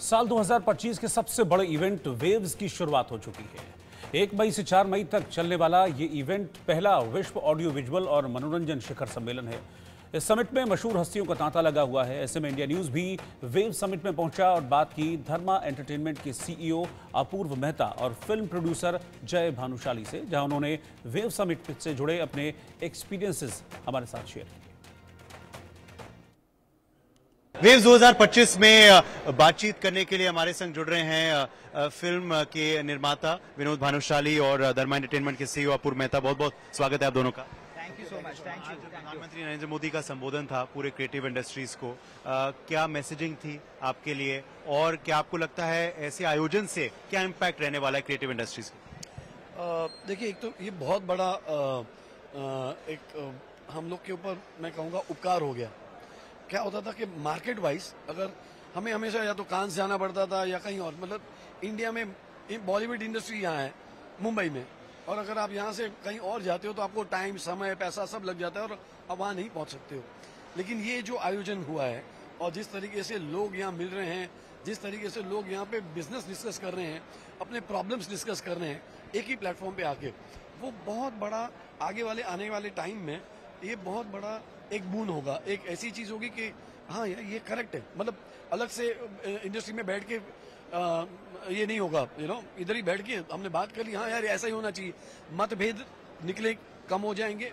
साल 2025 के सबसे बड़े इवेंट वेव्स की शुरुआत हो चुकी है। 1 मई से 4 मई तक चलने वाला ये इवेंट पहला विश्व ऑडियो विजुअल और मनोरंजन शिखर सम्मेलन है। इस समिट में मशहूर हस्तियों का तांता लगा हुआ है। ऐसे में इंडिया न्यूज भी वेव समिट में पहुंचा और बात की धर्मा एंटरटेनमेंट के सीईओ अपूर्व मेहता और फिल्म प्रोड्यूसर जय भानुशाली से, जहां उन्होंने वेव समिट से जुड़े अपने एक्सपीरियंसेस हमारे साथ शेयर किए। वेव्स 2025 में बातचीत करने के लिए हमारे संग जुड़ रहे हैं फिल्म के निर्माता विनोद भानुशाली और धर्मा एंटरटेनमेंट के सीईओ अपूर्व मेहता। बहुत बहुत स्वागत है आप दोनों का। Thank you so much. Thank you. प्रधानमंत्री नरेंद्र मोदी का संबोधन था पूरे क्रिएटिव इंडस्ट्रीज को, क्या मैसेजिंग थी आपके लिए और क्या आपको लगता है ऐसे आयोजन से क्या इम्पैक्ट रहने वाला है क्रिएटिव इंडस्ट्रीज को? देखिए, एक तो ये बहुत बड़ा एक हम लोग के ऊपर मैं कहूँगा उपकार हो गया। क्या होता था कि मार्केट वाइज अगर हमें हमेशा या तो कांस जाना पड़ता था या कहीं और, मतलब इंडिया में बॉलीवुड इंडस्ट्री यहाँ है मुंबई में, और अगर आप यहाँ से कहीं और जाते हो तो आपको टाइम, समय, पैसा सब लग जाता है और आप वहाँ नहीं पहुँच सकते हो। लेकिन ये जो आयोजन हुआ है और जिस तरीके से लोग यहाँ मिल रहे हैं, जिस तरीके से लोग यहाँ पे बिजनेस डिस्कस कर रहे हैं, अपने प्रॉब्लम्स डिस्कस कर रहे हैं एक ही प्लेटफॉर्म पे आके, वो बहुत बड़ा आगे वाले आने वाले टाइम में ये बहुत बड़ा एक बून होगा। एक ऐसी चीज होगी कि हाँ यार ये करेक्ट है, मतलब अलग से इंडस्ट्री में बैठ के ये नहीं होगा, इधर ही बैठ के हमने बात कर ली, हाँ यार ऐसा ही होना चाहिए। मतभेद निकले कम हो जाएंगे,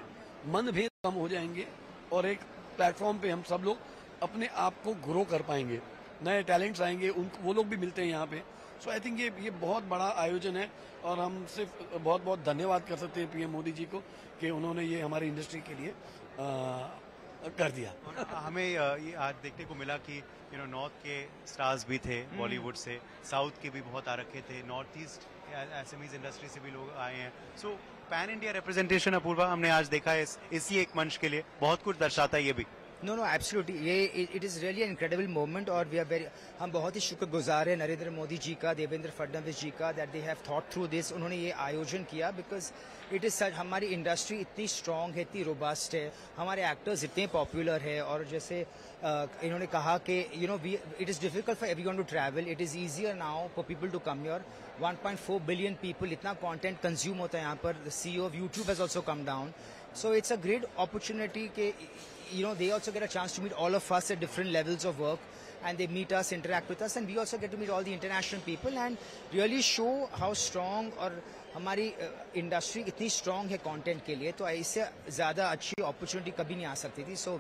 मनभेद कम हो जाएंगे और एक प्लेटफॉर्म पे हम सब लोग अपने आप को ग्रो कर पाएंगे, नए टैलेंट्स आएंगे, वो लोग भी मिलते हैं यहाँ पे। सो आई थिंक ये बहुत बड़ा आयोजन है और हम सिर्फ बहुत बहुत धन्यवाद कर सकते हैं पीएम मोदी जी को कि उन्होंने ये हमारी इंडस्ट्री के लिए कर दिया। हमें ये आज देखने को मिला कि नॉर्थ के स्टार्स भी थे बॉलीवुड से, साउथ के भी बहुत आ रखे थे, नॉर्थ ईस्ट एसएमईज इंडस्ट्री से भी लोग आए हैं। सो पैन इंडिया रिप्रेजेंटेशन अपूर्वा हमने आज देखा है इसी एक मंच के लिए, बहुत कुछ दर्शाता है ये भी। नो एब्सोल्युटली, ये it is really incredible moment और हम बहुत ही शुक्रगुजार हैं नरेंद्र मोदी जी का, देवेंद्र फडणवीस जी का, that they have thought through this. उन्होंने ये आयोजन किया बिकॉज इट इज़ सच, हमारी इंडस्ट्री इतनी स्ट्रांग है, इतनी रोबस्ट है, हमारे एक्टर्स इतने पॉपुलर है और जैसे इन्होंने कहा कि it is difficult for everyone to travel, it is easier now for people to come here. 1.4 billion people, इतना कंटेंट कंज्यूम होता है यहाँ पर। The CEO of YouTube has also come down, so it's a great opportunity के they also get a chance to meet all of us at different levels of work, and they meet us, interact with us, and we also get to meet all the international people and really show how strong और हमारी industry इतनी strong है content के लिए, तो इससे ज्यादा अच्छी अपॉर्चुनिटी कभी नहीं आ सकती थी। So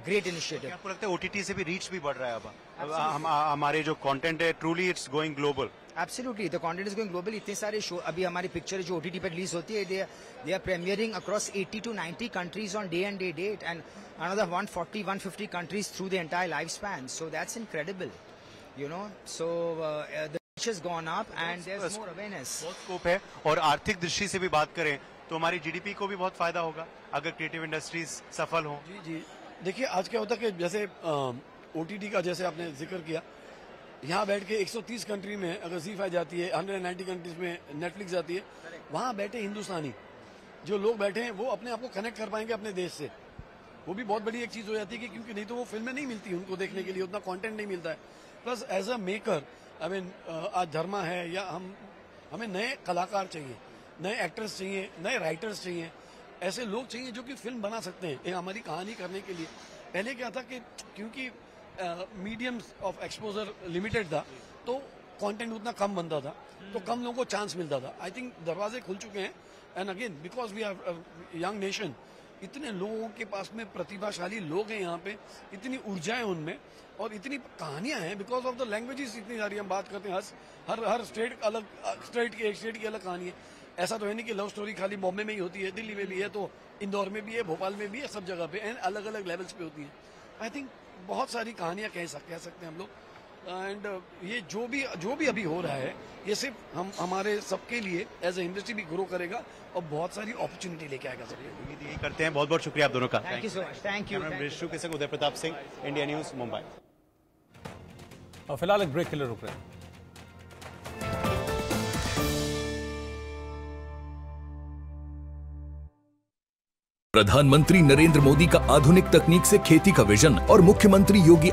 great initiative. आपको लगता है OTT से भी रीच भी बढ़ रहा है अब हमारे जो कंटेंट है, truly it's going global? Absolutely, the content is going global. इतने सारे शो, अभी हमारी पिक्चर जो OTT पे रिलीज होती है, they are premiering across 80 to 90 countries on day and date and another 140-150 countries through the entire lifespan. So that's incredible, So the reach has gone up and there's more awareness. बहुत scope है और आर्थिक दृष्टि से भी बात करें तो हमारी GDP को भी बहुत फायदा होगा अगर क्रिएटिव इंडस्ट्रीज सफल हो। जी, देखिए आज क्या होता है कि जैसे OTT का जैसे आपने जिक्र किया, यहाँ बैठ के 130 कंट्री में अगर ZEE5 जाती है, 190 कंट्रीज में नेटफ्लिक्स जाती है, वहाँ बैठे हिंदुस्तानी जो लोग बैठे हैं वो अपने आप को कनेक्ट कर पाएंगे अपने देश से। वो भी बहुत बड़ी एक चीज हो जाती है कि क्योंकि नहीं तो वो फिल्में नहीं मिलती उनको देखने के लिए, उतना कंटेंट नहीं मिलता है। प्लस एज अ मेकर आज धर्मा है या हमें नए कलाकार चाहिए, नए एक्टर्स चाहिए, नए राइटर्स चाहिए, ऐसे लोग चाहिए जो कि फिल्म बना सकते हैं हमारी कहानी करने के लिए। पहले क्या था कि क्योंकि मीडियम्स ऑफ एक्सपोजर लिमिटेड था तो कंटेंट उतना कम बनता था, तो कम लोगों को चांस मिलता था। आई थिंक दरवाजे खुल चुके हैं and again because we are young nation, इतने लोगों के पास में प्रतिभाशाली लोग हैं यहाँ पे, इतनी ऊर्जा है उनमें और इतनी कहानियां हैं बिकॉज ऑफ द लैंग्वेजेस इतनी सारी हम बात करते हैं। हर स्टेट अलग, एक स्टेट की अलग कहानी है। ऐसा तो है नहीं कि लव स्टोरी खाली बॉम्बे में ही होती है, दिल्ली में भी है, तो इंदौर में भी है, भोपाल में भी है, सब जगह पे एंड अलग अलग लेवल्स पे होती है। आई थिंक बहुत सारी कहानियां कह सकते हैं हम लोग एंड ये जो भी अभी हो रहा है ये सिर्फ हमारे सबके लिए एज ए इंडस्ट्री भी ग्रो करेगा और बहुत सारी अपॉर्चुनिटी लेके आएगा सबके लिए। उम्मीद यही करते हैं। बहुत बहुत शुक्रिया आप दोनों का। Thank you so much. Thank you. Vishnu के संग उदय प्रताप सिंह, इंडिया न्यूज, मुंबई। और फिलहाल एक ब्रेक के लिए रुक रहे हैं। प्रधानमंत्री नरेंद्र मोदी का आधुनिक तकनीक से खेती का विजन और मुख्यमंत्री योगी